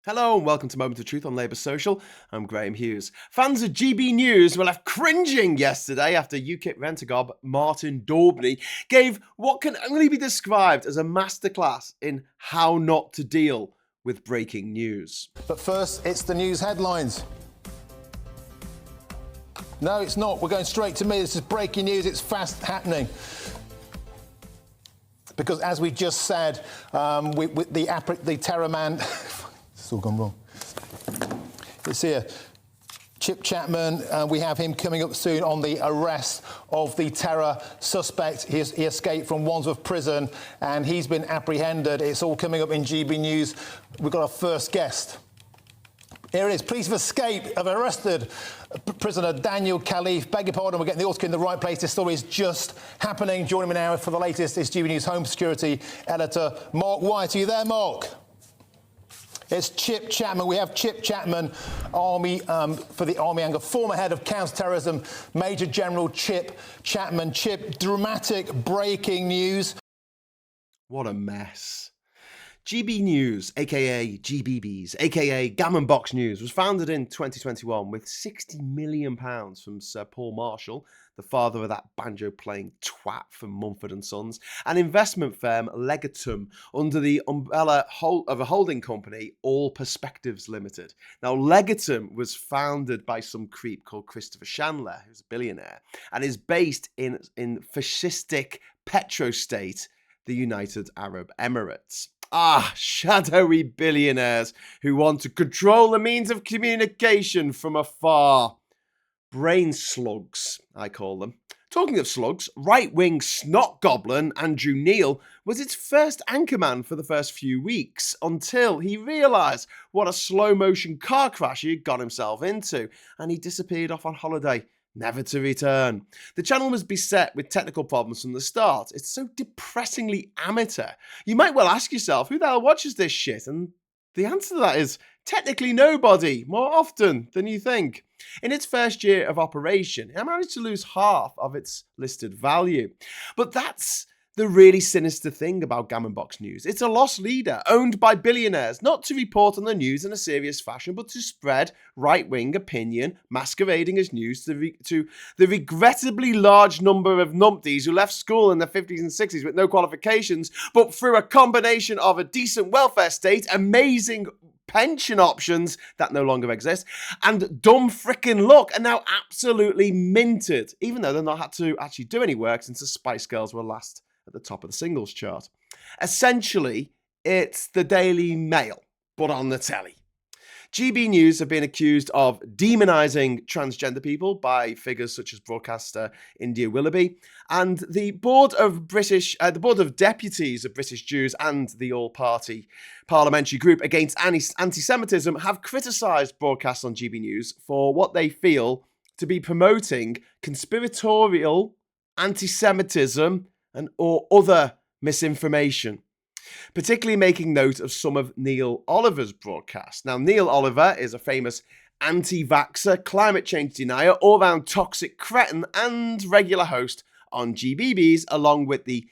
Hello and welcome to Moment of Truth on Labour Social. I'm Graham Hughes. Fans of GB News were left cringing yesterday after UKIP rent-a-gob Martin Daubney gave what can only be described as a masterclass in how not to deal with breaking news. But first, it's the news headlines. No, it's not. We're going straight to me. This is breaking news. It's fast happening. Because as we just said, with the terror man... It's all gone wrong. It's here. Chip Chapman, we have him coming up soon on the arrest of the terror suspect. He escaped from Wandsworth Prison and he's been apprehended. It's all coming up in GB News. We've got our first guest. Here it is. Police have arrested prisoner Daniel Khalif. Beg your pardon, we're getting the audio in the right place. This story is just happening. Joining me now for the latest is GB News Home Security Editor Mark White. Are you there, Mark? It's Chip Chapman. We have Chip Chapman, Army for the Army angle, former head of counter-terrorism, Major General Chip Chapman. Chip, dramatic breaking news. What a mess. GB News, aka GBBs, aka Gammon Box News, was founded in 2021 with £60 million from Sir Paul Marshall, the father of that banjo-playing twat from Mumford & Sons, and investment firm Legatum under the umbrella of a holding company, All Perspectives Limited. Now, Legatum was founded by some creep called Christopher Chandler, who's a billionaire, and is based in fascistic petrostate, the United Arab Emirates. Shadowy billionaires who want to control the means of communication from afar. Brain slugs, I call them. Talking of slugs, right-wing snot goblin Andrew Neil was its first anchorman for the first few weeks until he realised what a slow-motion car crash he had got himself into and he disappeared off on holiday, never to return. The channel was beset with technical problems from the start. It's so depressingly amateur. You might well ask yourself, who the hell watches this shit? And the answer to that is technically nobody, more often than you think. In its first year of operation, it managed to lose half of its listed value. But that's the really sinister thing about Gammon Box News. It's a lost leader, owned by billionaires, not to report on the news in a serious fashion, but to spread right-wing opinion, masquerading as news to the regrettably large number of numpties who left school in the 50s and 60s with no qualifications, but through a combination of a decent welfare state, amazing pension options that no longer exist, and dumb frickin' luck are now absolutely minted, even though they've not had to actually do any work since the Spice Girls were last at the top of the singles chart. Essentially, it's the Daily Mail, but on the telly. GB News have been accused of demonising transgender people by figures such as broadcaster India Willoughby, and the Board of Deputies of British Jews and the All-Party Parliamentary Group Against Anti-Semitism have criticised broadcasts on GB News for what they feel to be promoting conspiratorial anti-Semitism and or other misinformation, particularly making note of some of Neil Oliver's broadcasts. Now, Neil Oliver is a famous anti-vaxxer, climate change denier, all-round toxic cretin and regular host on GBBs, along with the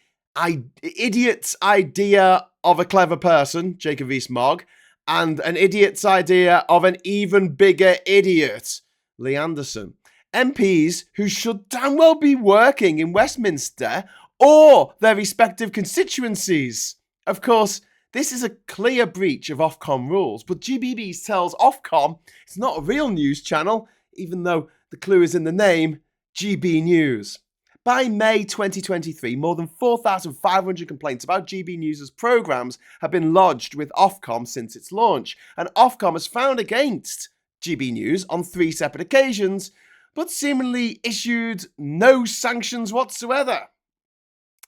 idiot's idea of a clever person, Jacob Rees-Mogg, and an idiot's idea of an even bigger idiot, Lee Anderson. MPs who should damn well be working in Westminster or their respective constituencies. Of course, this is a clear breach of Ofcom rules, but GBBs tells Ofcom it's not a real news channel, even though the clue is in the name, GB News. By May 2023, more than 4,500 complaints about GB News' programmes have been lodged with Ofcom since its launch, and Ofcom has found against GB News on 3 separate occasions, but seemingly issued no sanctions whatsoever.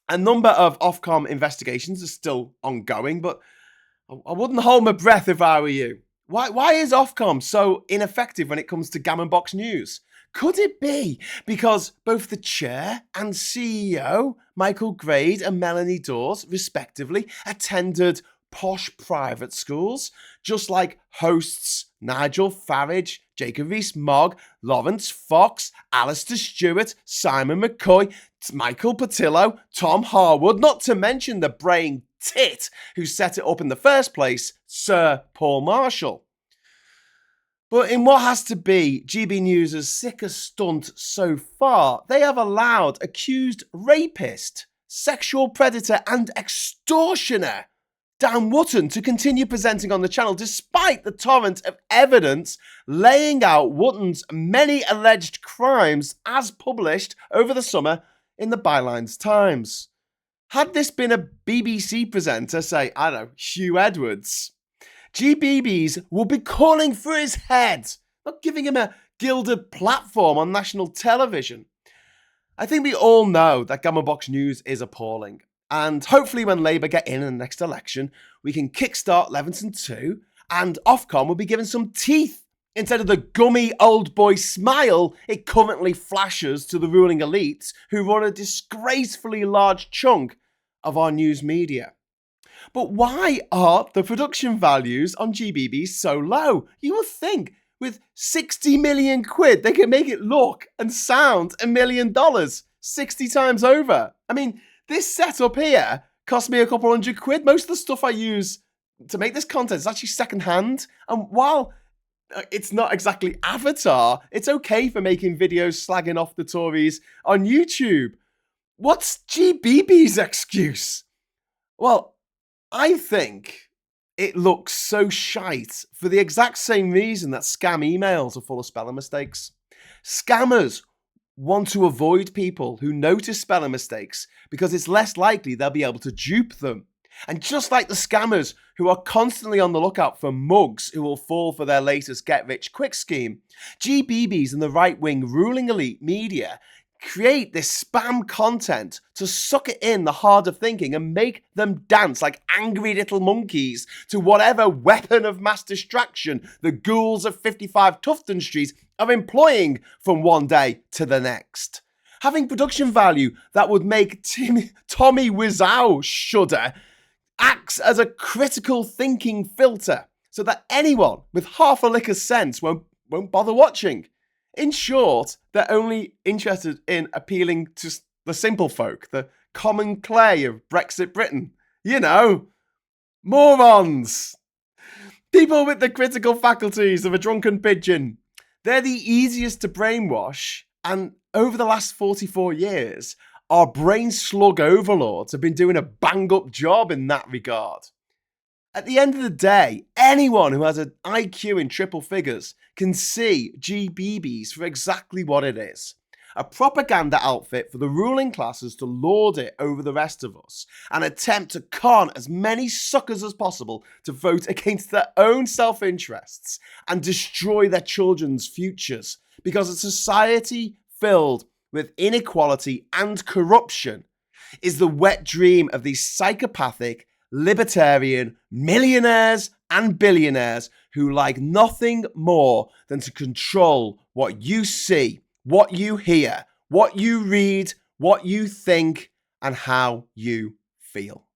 A number of Ofcom investigations are still ongoing, but I wouldn't hold my breath if I were you. Why is Ofcom so ineffective when it comes to Gammon Box News? Could it be because both the chair and CEO, Michael Grade and Melanie Dawes, respectively, attended posh private schools, just like hosts Nigel Farage, Jacob Rees-Mogg, Lawrence Fox, Alistair Stewart, Simon McCoy, Michael Patillo, Tom Harwood, not to mention the brain tit who set it up in the first place, Sir Paul Marshall. But in what has to be GB News' sickest stunt so far, they have allowed accused rapist, sexual predator and extortioner Dan Wootton to continue presenting on the channel despite the torrent of evidence laying out Wootton's many alleged crimes as published over the summer in the Bylines Times. Had this been a BBC presenter, say, I don't know, Hugh Edwards, GBBs will be calling for his head, not giving him a gilded platform on national television. I think we all know that Gammabox News is appalling. And hopefully when Labour get in the next election, we can kickstart Leveton 2 and Ofcom will be given some teeth instead of the gummy old boy smile it currently flashes to the ruling elites who run a disgracefully large chunk of our news media. But why are the production values on GBB so low? You would think with 60 million quid, they can make it look and sound $1 million 60 times over. I mean, this setup here cost me a couple £100. Most of the stuff I use to make this content is actually secondhand. And while it's not exactly Avatar, it's okay for making videos slagging off the Tories on YouTube. What's GBB's excuse? Well, I think it looks so shite for the exact same reason that scam emails are full of spelling mistakes. Scammers want to avoid people who notice spelling mistakes because it's less likely they'll be able to dupe them. And just like the scammers who are constantly on the lookout for mugs who will fall for their latest get-rich-quick scheme, GBBs and the right-wing ruling elite media create this spam content to suck it in the heart of thinking and make them dance like angry little monkeys to whatever weapon of mass distraction the ghouls of 55 Tufton Street are employing from one day to the next. Having production value that would make Tommy Wiseau shudder acts as a critical thinking filter so that anyone with half a lick of sense won't bother watching. In short, they're only interested in appealing to the simple folk, the common clay of Brexit Britain. You know, morons. People with the critical faculties of a drunken pigeon. They're the easiest to brainwash, and over the last 44 years, our brain slug overlords have been doing a bang-up job in that regard. At the end of the day, anyone who has an IQ in triple figures can see GBBs for exactly what it is. A propaganda outfit for the ruling classes to lord it over the rest of us and attempt to con as many suckers as possible to vote against their own self-interests and destroy their children's futures. Because a society filled with inequality and corruption is the wet dream of these psychopathic, libertarian millionaires and billionaires who like nothing more than to control what you see, what you hear, what you read, what you think, and how you feel.